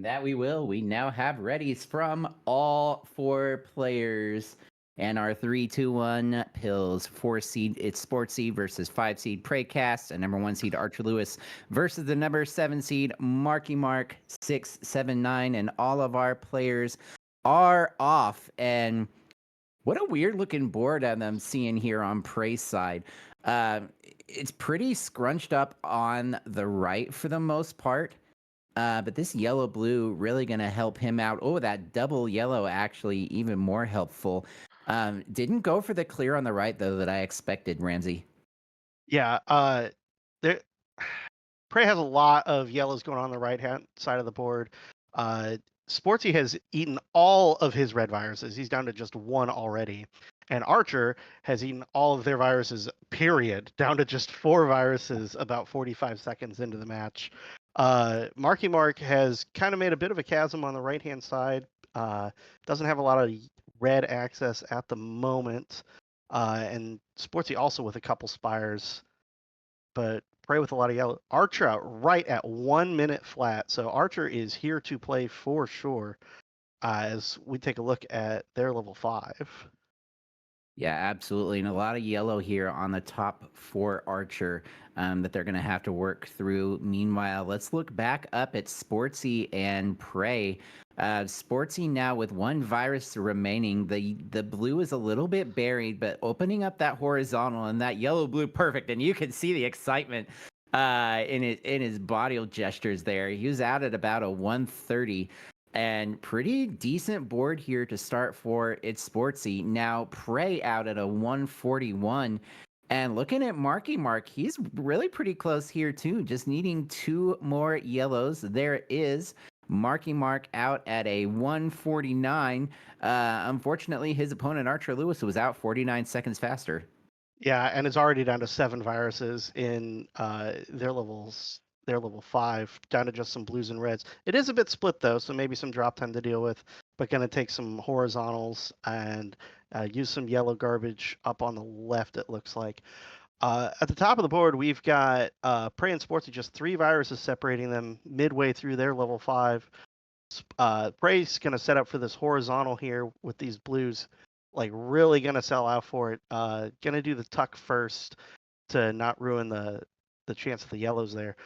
That we will. We now have readies from all four players. And our 3-2-1 pills. 4 seed Itzsportsy versus 5 seed PraeCasts, and number 1 seed ArcherLewys versus the number 7 seed Marky Mark 679. And all of our players are off. And what a weird looking board I'm seeing here on Prey's side. Uh, it's pretty scrunched up on the right for the most part. But this yellow blue really going to help him out. Oh, that double yellow actually even more helpful. Didn't go for the clear on the right though that I expected, Ramsey. Yeah, there Prey has a lot of yellows going on the right hand side of the board. Sportsy has eaten all of his red viruses. He's down to just one already. And Archer has eaten all of their viruses, period, down to just 4 viruses about 45 seconds into the match. Marky Mark has kind of made a bit of a chasm on the right hand side. Doesn't have a lot of red access at the moment. And Sportsy also with a couple spires. But Prey with a lot of yellow. Archer out right at 1 minute flat. So Archer is here to play for sure as we take a look at their level 5. Yeah, absolutely. And a lot of yellow here on the top for Archer that they're going to have to work through. Meanwhile, let's look back up at Sportsy and Prey. Sportsy now with 1 virus remaining. The blue is a little bit buried, but opening up that horizontal and that yellow blue perfect. And you can see the excitement in his body gestures there. He was out at about a 130. And pretty decent board here to start for Itzsportsy. Now Prey out at a 141. And looking at Marky Mark, he's really pretty close here too. Just needing 2 more yellows. There is Marky Mark out at a 149. Unfortunately, his opponent ArcherLewys was out 49 seconds faster. Yeah, and it's already down to 7 viruses in their level 5, down to just some blues and reds. It is a bit split though, so maybe some drop time to deal with, but going to take some horizontals and use some yellow garbage up on the left, it looks like. At the top of the board, we've got Prey and Sportsy, just 3 viruses separating them midway through their level 5. Prey's going to set up for this horizontal here with these blues, like really going to sell out for it. Going to do the tuck first to not ruin the chance of the yellows there.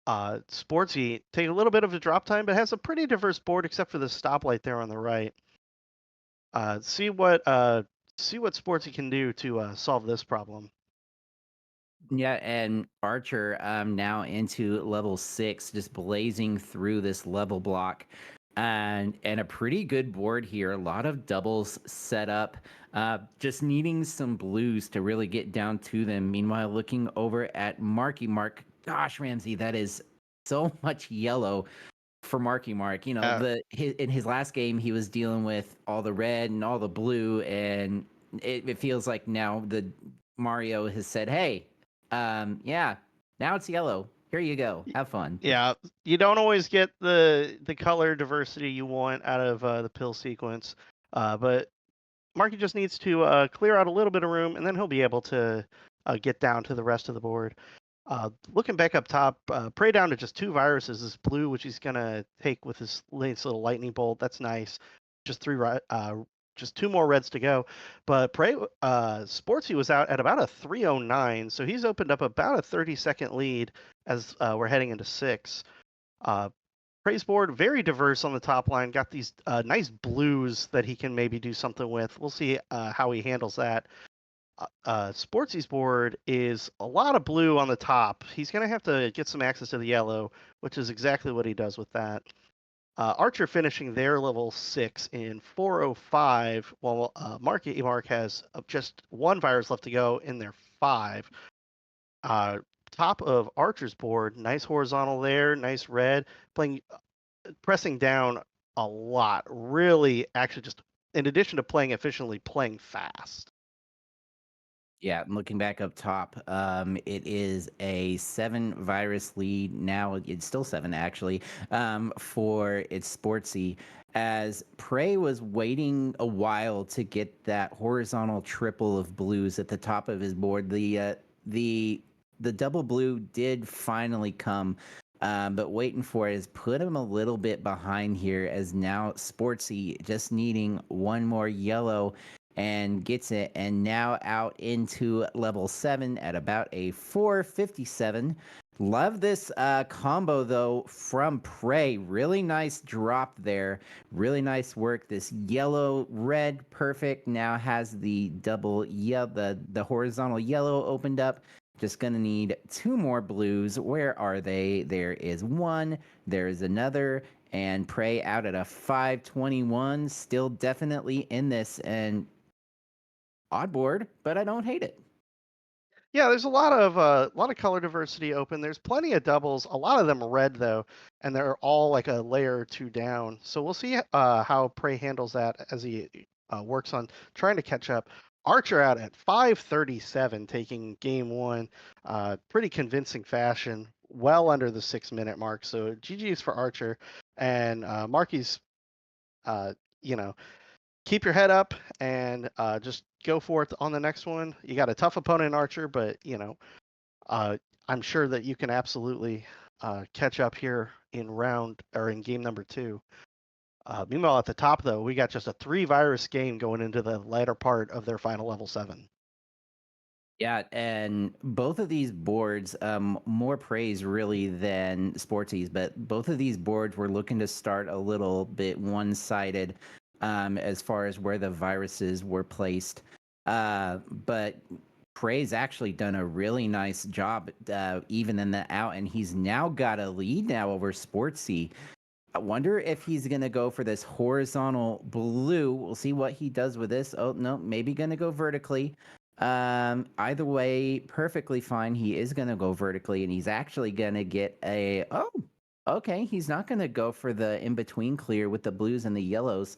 Sportsy take a little bit of a drop time, but has a pretty diverse board except for the stoplight there on the right. See what Sportsy can do to solve this problem. Yeah, and Archer now into level 6, just blazing through this level block. And a pretty good board here. A lot of doubles set up. Just needing some blues to really get down to them. Meanwhile, looking over at Marky Mark. Gosh, Ramsey, that is so much yellow for Marky Mark. You know, in his last game, he was dealing with all the red and all the blue, and it feels like now the Mario has said, "Hey, yeah, now it's yellow. Here you go. Have fun." Yeah, you don't always get the color diversity you want out of the pill sequence, but Marky just needs to clear out a little bit of room, and then he'll be able to get down to the rest of the board. Looking back up top, Prey down to just 2 viruses is blue, which he's gonna take with his nice little lightning bolt. That's nice. Just 2 more reds to go. But Prey Sportsy was out at about a 309, so he's opened up about a 30-second lead as we're heading into 6. Prey's board very diverse on the top line. Got these nice blues that he can maybe do something with. We'll see how he handles that. Sportsy's board is a lot of blue on the top. He's going to have to get some access to the yellow, which is exactly what he does with that. Archer finishing their level 6 in 405, while Marky Mark has just 1 virus left to go in their 5. Top of Archer's board, nice horizontal there, nice red, pressing down a lot. Really, actually, just in addition to playing efficiently, playing fast. Yeah, looking back up top, it is a 7 virus lead. Now it's still 7 actually, for Itzsportsy. As Prey was waiting a while to get that horizontal triple of blues at the top of his board, the double blue did finally come. But waiting for it is put him a little bit behind here as now Sportsy just needing one more yellow and gets it. And now out into level 7 at about a 457. Love this combo though from Prey. Really nice drop there. Really nice work. This yellow, red, perfect. Now has the double yellow, the horizontal yellow opened up. Just gonna need 2 more blues. Where are they? There is one. There is another. And Prey out at a 521. Still definitely in this. And odd board, but I don't hate it. Yeah, there's a lot of color diversity open. There's plenty of doubles. A lot of them red though, and they're all like a layer or two down. So we'll see how Prey handles that as he works on trying to catch up. Archer out at 537, taking game one, pretty convincing fashion, well under the 6 minute mark. So GG's for Archer, and Marky's, you know, keep your head up and just go for it on the next one. You got a tough opponent, Archer, but I'm sure that you can absolutely catch up here in round or in game number 2. Meanwhile, at the top though, we got just a 3-virus game going into the latter part of their final level 7. Yeah, and both of these boards, more praise really than Sporties, but both of these boards were looking to start a little bit one-sided as far as where the viruses were placed. But Prey's actually done a really nice job evening that out, and he's now got a lead now over Sportsy. I wonder if he's going to go for this horizontal blue. We'll see what he does with this. Oh, no, maybe going to go vertically. Either way, perfectly fine. He is going to go vertically, and he's actually going to get a... Oh, okay. He's not going to go for the in-between clear with the blues and the yellows.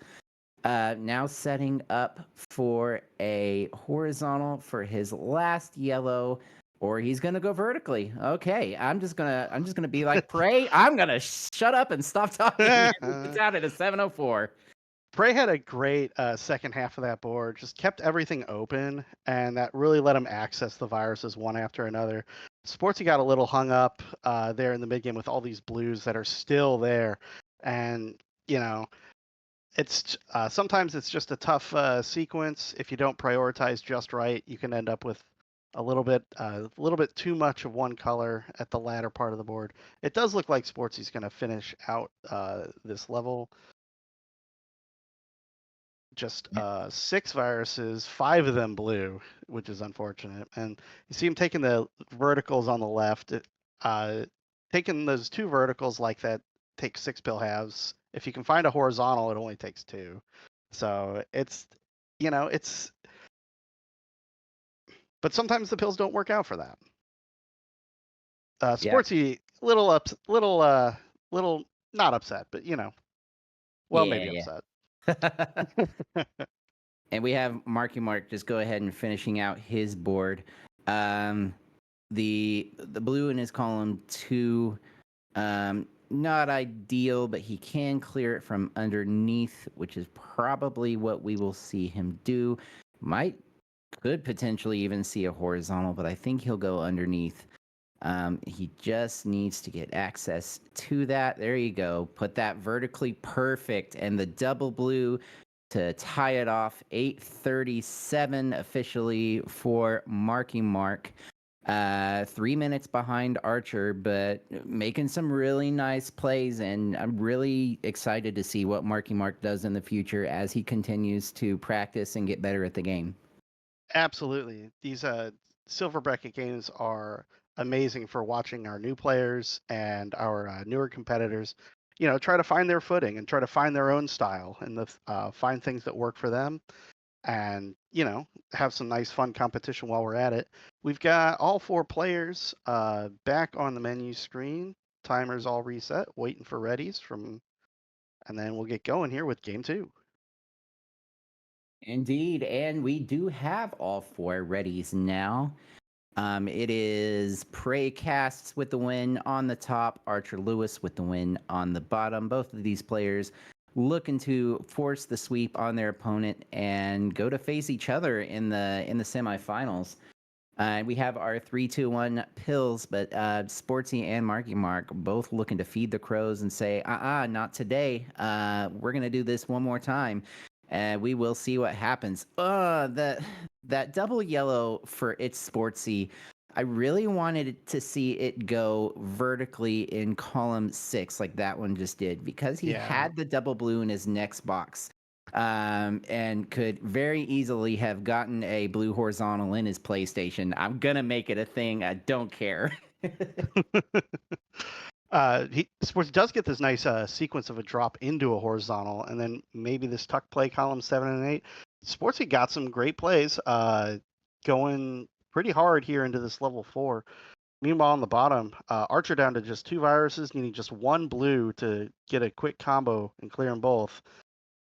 Now setting up for a horizontal for his last yellow, or he's gonna go vertically. Okay, I'm just gonna be like Prey. I'm gonna shut up and stop talking. It's out at a 704. Prey had a great second half of that board, just kept everything open, and that really let him access the viruses one after another. Sportsy got a little hung up there in the mid game with all these blues that are still there, and it's sometimes it's just a tough sequence. If you don't prioritize just right, you can end up with a little bit too much of one color at the latter part of the board. It does look like Sportsy's going to finish out this level. Just 6 viruses, 5 of them blue, which is unfortunate. And you see him taking the verticals on the left, taking those 2 verticals like that takes 6 pill halves. If you can find a horizontal, it only takes 2. So it's, but sometimes the pills don't work out for that. Sportsy, little not upset, but maybe upset. And we have Marky Mark just go ahead and finishing out his board. The blue in his column 2, not ideal, but he can clear it from underneath, which is probably what we will see him do. Could potentially even see a horizontal, but I think he'll go underneath. He just needs to get access to that. There you go. Put that vertically perfect, and the double blue to tie it off. 8:37 officially for Marky Mark. 3 minutes behind Archer, but making some really nice plays, and I'm really excited to see what Marky Mark does in the future as he continues to practice and get better at the game. Absolutely. These silver bracket games are amazing for watching our new players and our newer competitors, try to find their footing and try to find their own style and find things that work for them, and have some nice fun competition while we're at it. We've got all 4 players back on the menu screen. Timers all reset, waiting for readies and then we'll get going here with game 2. Indeed, and we do have all 4 readies now. It is PraeCasts with the win on the top, ArcherLewys with the win on the bottom. Both of these players looking to force the sweep on their opponent and go to face each other in the semifinals. We have our 3-2-1 pills, but Sportsy and Marky Mark both looking to feed the crows and say, not today. We're going to do this one more time. And we will see what happens. That double yellow for Itzsportsy, I really wanted to see it go vertically in column 6 like that one just did, because he Yeah. had the double blue in his next box, and could very easily have gotten a blue horizontal in his PlayStation. I'm gonna make it a thing. I don't care. Sports does get this nice sequence of a drop into a horizontal, and then maybe this tuck play column 7 and 8. Sportsy got some great plays going pretty hard here into this level 4. Meanwhile, on the bottom, Archer down to just 2 viruses, needing just 1 blue to get a quick combo and clear them both.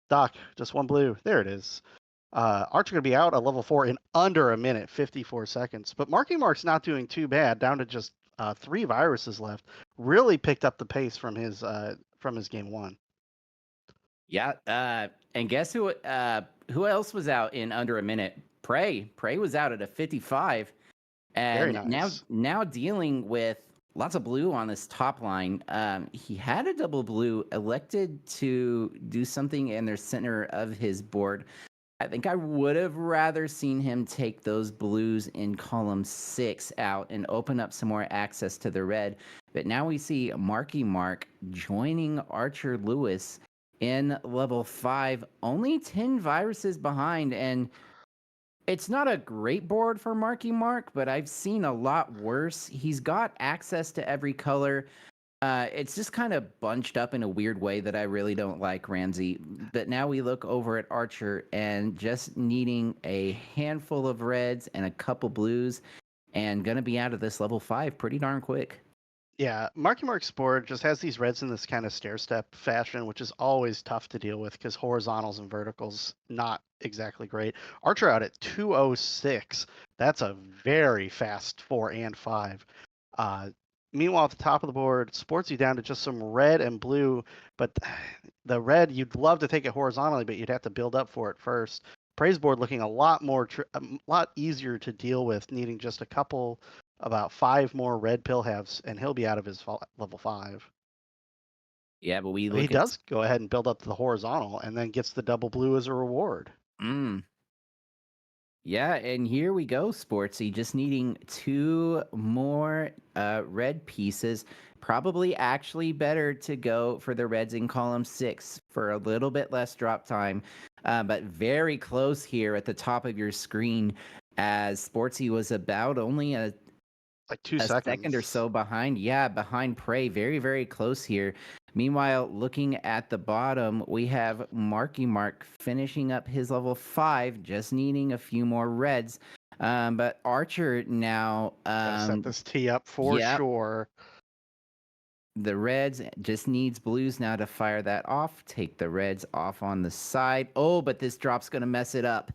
Doc, just 1 blue. There it is. Archer going to be out at level 4 in under a minute, 54 seconds. But Marky Mark's not doing too bad, down to just 3 viruses left. Really picked up the pace from his game 1. Yeah, and guess who else was out in under a minute? Prey was out at a 55. Very And nice. now dealing with lots of blue on this top line. He had a double blue, elected to do something in the center of his board. I think I would have rather seen him take those blues in column 6 out and open up some more access to the red. But now we see Marky Mark joining ArcherLewys in level 5, only 10 viruses behind. And it's not a great board for Marky Mark, but I've seen a lot worse. He's got access to every color. It's just kind of bunched up in a weird way that I really don't like, Ramsey. But now we look over at Archer and just needing a handful of reds and a couple blues, and gonna be out of this level 5 pretty darn quick. Yeah, Marky Mark's board just has these reds in this kind of stair step fashion, which is always tough to deal with because horizontals and verticals not exactly great. Archer out at 206. That's a very fast 4 and 5. Uh, Meanwhile, at the top of the board, Sportsy down to just some red and blue, but the red you'd love to take it horizontally, but you'd have to build up for it first. Praise board looking a lot easier to deal with, needing just about 5 more red pill halves, and he'll be out of his level 5. Yeah, but we He look at does go ahead and build up to the horizontal, and then gets the double blue as a reward. Yeah, and here we go, Sportsy. Just needing 2 more red pieces. Probably actually better to go for the reds in column 6 for a little bit less drop time. But very close here at the top of your screen, as Sportsy was about only Like 2 a second or seconds. so behind. Yeah, behind Prey. Very, very close here. Meanwhile, looking at the bottom, we have Marky Mark finishing up his level 5, just needing a few more reds. But Archer now, Gotta set this tee up for yep, sure. the reds just needs blues now to fire that off. Take the reds off on the side. Oh, but this drop's gonna mess it up.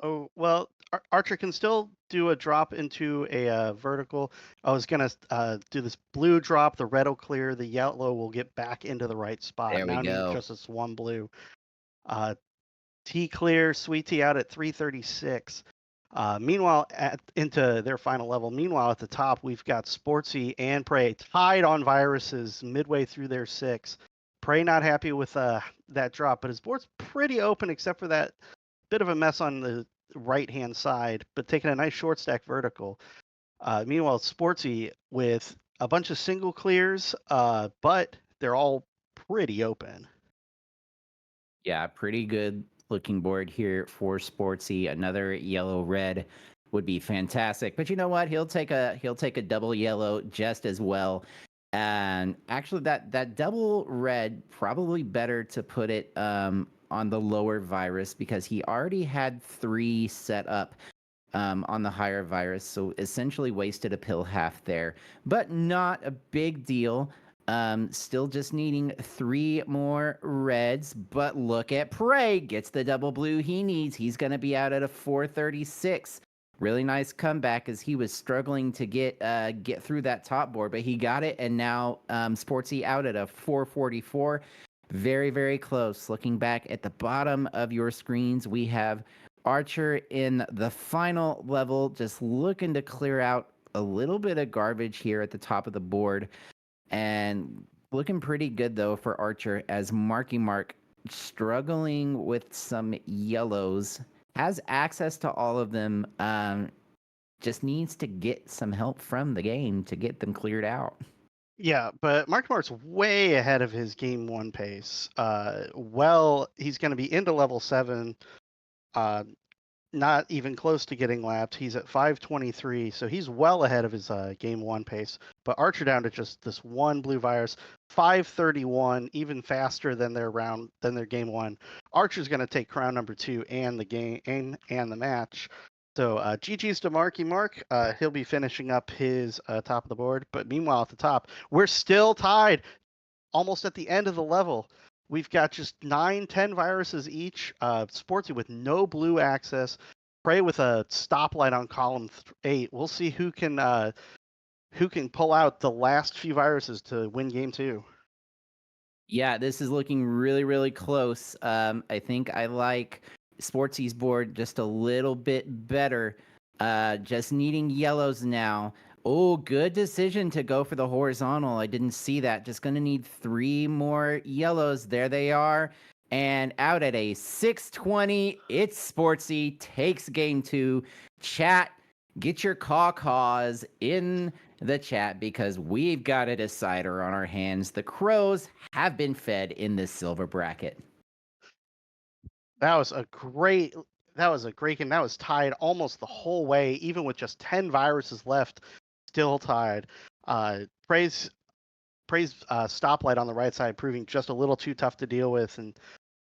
Oh, well, Archer can still do a drop into a vertical. I was going to do this blue drop. The red will clear. The yellow will get back into the right spot. There we Now needing go. just this 1 blue. T clear, sweet tea out at 336. Meanwhile, into their final level. Meanwhile, at the top, we've got Sportsy and Prey tied on viruses midway through their 6. Prey not happy with that drop, but his board's pretty open except for that bit of a mess on the right-hand side, but taking a nice short stack vertical. Meanwhile, Sportsy with a bunch of single clears, but they're all pretty open. Yeah, pretty good looking board here for Sportsy. Another yellow red would be fantastic. But you know what? He'll take a double yellow just as well. And actually that double red, probably better to put it on the lower virus, because he already had 3 set up on the higher virus, so essentially wasted a pill half there, but not a big deal. Still just needing 3 more reds, but look at Prey, gets the double blue he needs. He's going to be out at a 436. Really nice comeback, as he was struggling to get through that top board, but he got it, and now Sportsy out at a 444. Very, very close. Looking back at the bottom of your screens, we have Archer in the final level, just looking to clear out a little bit of garbage here at the top of the board. And looking pretty good, though, for Archer as Marky Mark struggling with some yellows, has access to all of them, just needs to get some help from the game to get them cleared out. Yeah, but Mark Mart's way ahead of his game 1 pace. He's going to be into level 7. Not even close to getting lapped. He's at 523, so he's well ahead of his game 1 pace. But Archer down to just this one blue virus, 531, even faster than their game 1. Archer's going to take crown number 2 and the game and the match. So GG's to Marky Mark. He'll be finishing up his top of the board. But meanwhile, at the top, we're still tied, almost at the end of the level. We've got just 9, 10 viruses each. Sportsy with no blue access. Prey with a stoplight on column 8. We'll see who can pull out the last few viruses to win game 2. Yeah, this is looking really, really close. I think I like Sportsy's board just a little bit better. Just needing yellows now. Oh, good decision to go for the horizontal. I didn't see that. Just going to need 3 more yellows. There they are. And out at a 620, Itzsportsy takes game 2. Chat, get your caws in the chat because we've got a decider on our hands. The Crows have been fed in this silver bracket. That was a great game. That was tied almost the whole way, even with just 10 viruses left, still tied. Prey's stoplight on the right side proving just a little too tough to deal with, and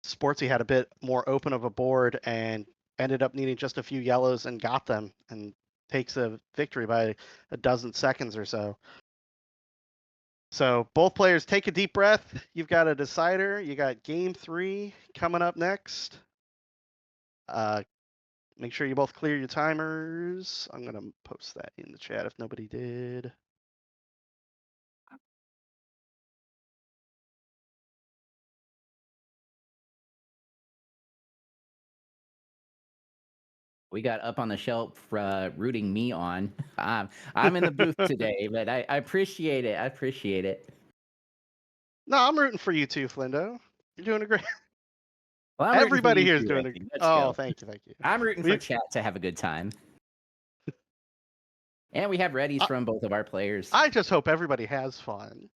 Sportsy had a bit more open of a board and ended up needing just a few yellows and got them, and takes a victory by a dozen seconds or so. So both players take a deep breath. You've got a decider. You got game 3 coming up next. Make sure you both clear your timers. I'm going to post that in the chat if nobody did. We got up on the shelf rooting me on. I'm in the booth today, but I appreciate it. I appreciate it. No, I'm rooting for you too, Flindo. You're doing a great. Well, Everybody here is doing a. Oh, thank you. I'm rooting for chat to have a good time. And we have readies from both of our players. I just hope everybody has fun.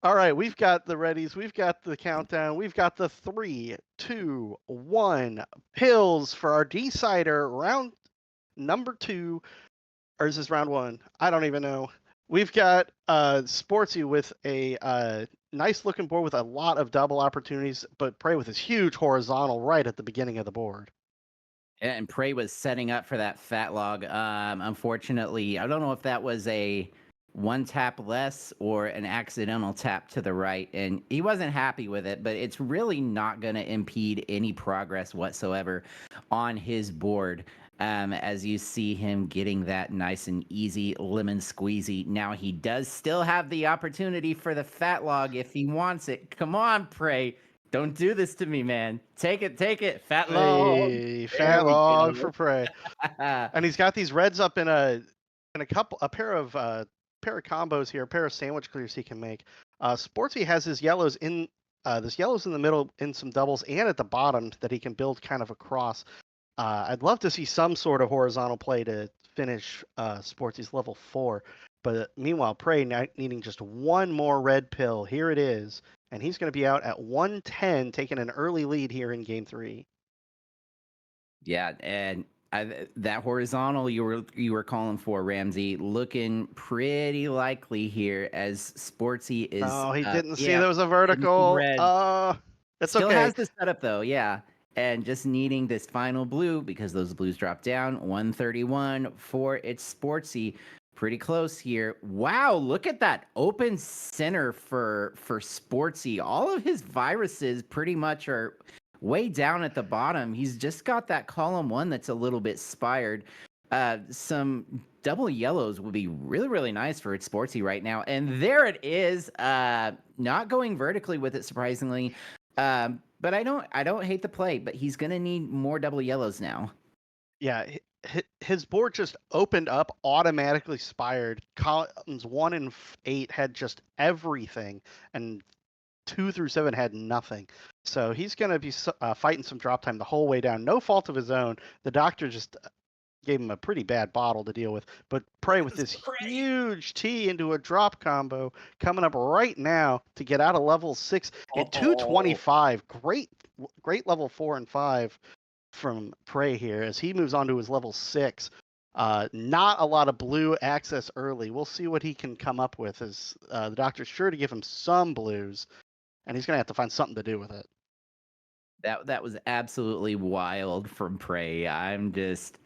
All right, we've got the readies. We've got the countdown. We've got the 3, 2, 1 pills for our decider round number 2. Or is this round 1? I don't even know. We've got Sportsy with a nice looking board with a lot of double opportunities, but Prey with his huge horizontal right at the beginning of the board. And Prey was setting up for that fat log. Unfortunately, I don't know if that was a 1 tap less or an accidental tap to the right, and he wasn't happy with it, but it's really not going to impede any progress whatsoever on his board. As you see him getting that nice and easy lemon squeezy. Now he does still have the opportunity for the fat log if he wants it. Come on, Prey. Don't do this to me, man. Take it, fat log. Hey, fat log for Prey. And he's got these reds up in a pair of combos here, a pair of sandwich clears he can make. Sportsy has his yellows in this yellows in the middle in some doubles and at the bottom that he can build kind of across. I'd love to see some sort of horizontal play to finish Sportsy's level 4. But meanwhile, Prey needing just one more red pill. Here it is. And he's going to be out at 110, taking an early lead here in game 3. Yeah, and that horizontal you were calling for, Ramsey, looking pretty likely here as Sportsy is. Oh, he didn't see there was a vertical. That's Still okay. has the setup though, yeah. And just needing this final blue because those blues drop down. 131 for Itzsportsy. Pretty close here. Wow, look at that open center for Sportsy. All of his viruses pretty much are way down at the bottom. He's just got that column 1 that's a little bit spired. Some double yellows would be really, really nice for Itzsportsy right now. And there it is. Not going vertically with it, surprisingly. But I don't hate the play, but he's gonna need more double yellows now. Yeah, his board just opened up, automatically spired. Columns 1 and 8 had just everything, and 2 through 7 had nothing. So he's going to be fighting some drop time the whole way down. No fault of his own. The doctor just gave him a pretty bad bottle to deal with. But Look Prey at with this this Prey. huge T into a drop combo coming up right now to get out of level 6 at Oh, 225. Great level 4 and 5 from Prey here as he moves on to his level 6. Not a lot of blue access early. We'll see what he can come up with as the doctor's sure to give him some blues, and he's going to have to find something to do with it. that was absolutely wild from Prey. I'm just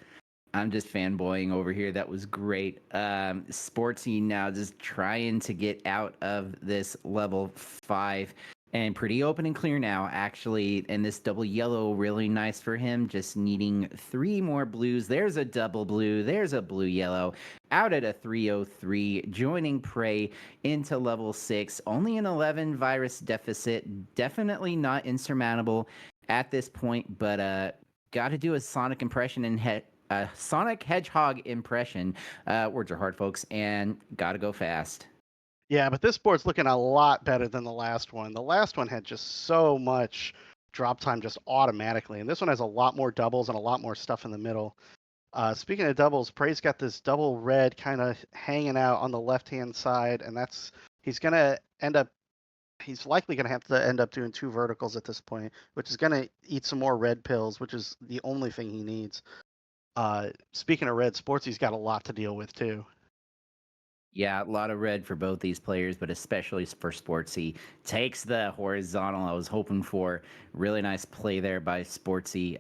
fanboying over here. That was great. Sportsy now just trying to get out of this level 5 and pretty open and clear now, actually. And this double yellow, really nice for him. Just needing 3 more blues. There's a double blue. There's a blue yellow. Out at a 303, joining Prey into level 6. Only an 11 virus deficit. Definitely not insurmountable at this point, but got to do a Sonic impression and a Sonic Hedgehog impression. Words are hard, folks, and gotta go fast. Yeah, but this board's looking a lot better than the last one. The last one had just so much drop time just automatically, and this one has a lot more doubles and a lot more stuff in the middle. Speaking of doubles, Prey's got this double red kind of hanging out on the left-hand side, and he's gonna end up he's likely going to have to end up doing 2 verticals at this point, which is going to eat some more red pills, which is the only thing he needs. Speaking of red, Sportsy's got a lot to deal with too. Yeah, a lot of red for both these players, but especially for Sportsy. Takes the horizontal I was hoping for. Really nice play there by Sportsy.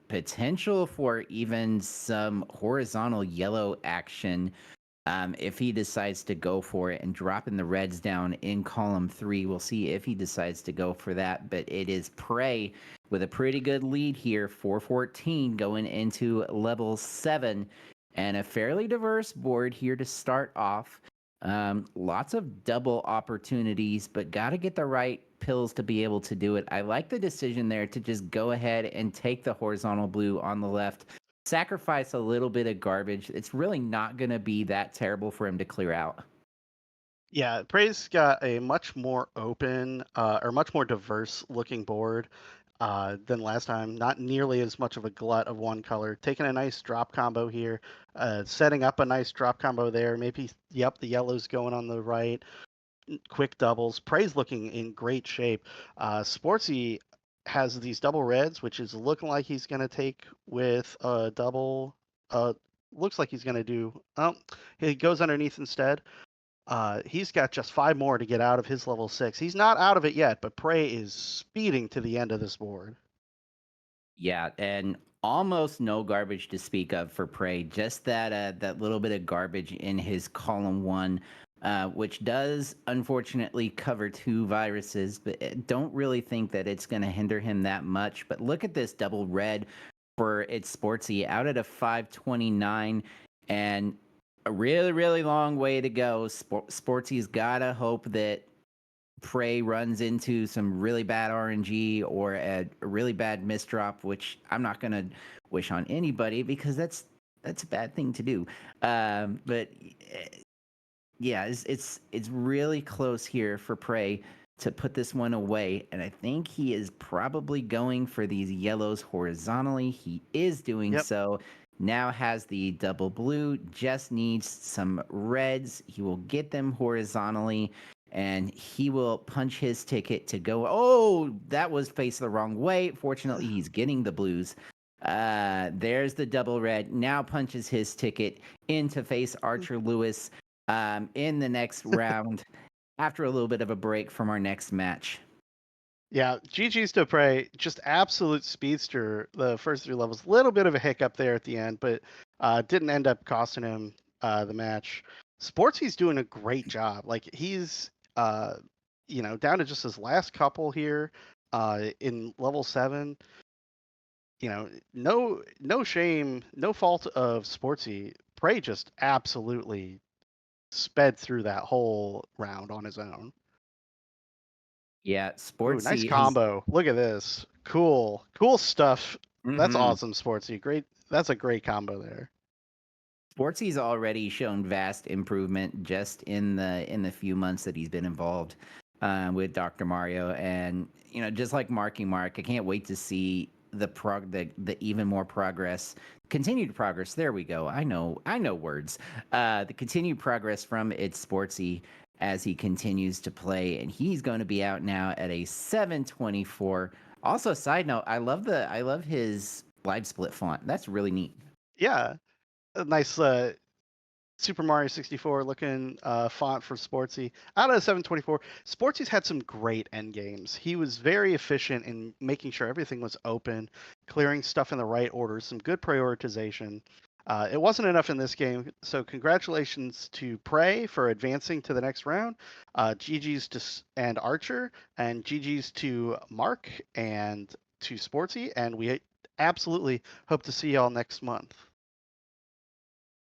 Potential for even some horizontal yellow action if he decides to go for it and dropping the reds down in column 3. We'll see if he decides to go for that, but it is Prey with a pretty good lead here, 414 going into level 7, and a fairly diverse board here to start off. Lots of double opportunities, but got to get the right pills to be able to do it. I like the decision there to just go ahead and take the horizontal blue on the left, sacrifice a little bit of garbage. It's really not going to be that terrible for him to clear out. Yeah, Prey's got a much more open or much more diverse looking board than last time. Not nearly as much of a glut of one color. Taking a nice drop combo here, setting up a nice drop combo there. Maybe, yep, the yellow's going on the right. Quick doubles. Prey's looking in great shape. Sportsy has these double reds, which is looking like he's going to take with a double. Looks like he's going to do. Oh, he goes underneath instead. He's got just 5 more to get out of his level 6. He's not out of it yet, but Prey is speeding to the end of this board. Yeah, and almost no garbage to speak of for Prey. Just that little bit of garbage in his column 1, which does unfortunately cover 2 viruses, but don't really think that it's going to hinder him that much. But look at this double red for Itzsportsy out at a 529, and a really really long way to go. Sportsy's gotta hope that Prey runs into some really bad RNG or a really bad misdrop, which I'm not gonna wish on anybody because that's a bad thing to do. But yeah, it's really close here for Prey to put this one away, and I think he is probably going for these yellows horizontally. He is doing Yep. so. Now has the double blue, just needs some reds. He will get them horizontally, and he will punch his ticket to go. Oh, that was faced the wrong way. Fortunately, he's getting the blues. There's the double red. Now punches his ticket in to face ArcherLewys in the next round after a little bit of a break from our next match. Yeah, GG's to Prey. Just absolute speedster the first 3 levels. Little bit of a hiccup there at the end, but didn't end up costing him the match. Sportsy's doing a great job. Like he's down to just his last couple here in level 7. No shame, no fault of Sportsy. Prey just absolutely sped through that whole round on his own. Yeah, Ooh, nice Sportsy has. combo. Look at this. Cool stuff. That's Mhm. awesome, Sportsy. Great. That's a great combo there. Sportsy's already shown vast improvement just in the few months that he's been involved with Dr. Mario, and just like Marky Mark, I can't wait to see the even more progress, continued progress. There we go. I know words. The continued progress from Itzsportsy as he continues to play, and he's going to be out now at a 724. Also, side note, I love his live split font. That's really neat. Yeah, a nice Super Mario 64 looking font for Sportsy. Out of the 724, Sportsy's had some great end games. He was very efficient in making sure everything was open, clearing stuff in the right order, some good prioritization. It wasn't enough in this game, so congratulations to Prey for advancing to the next round. GG's to and Archer, and GG's to Mark and to Sportsy, and we absolutely hope to see y'all next month.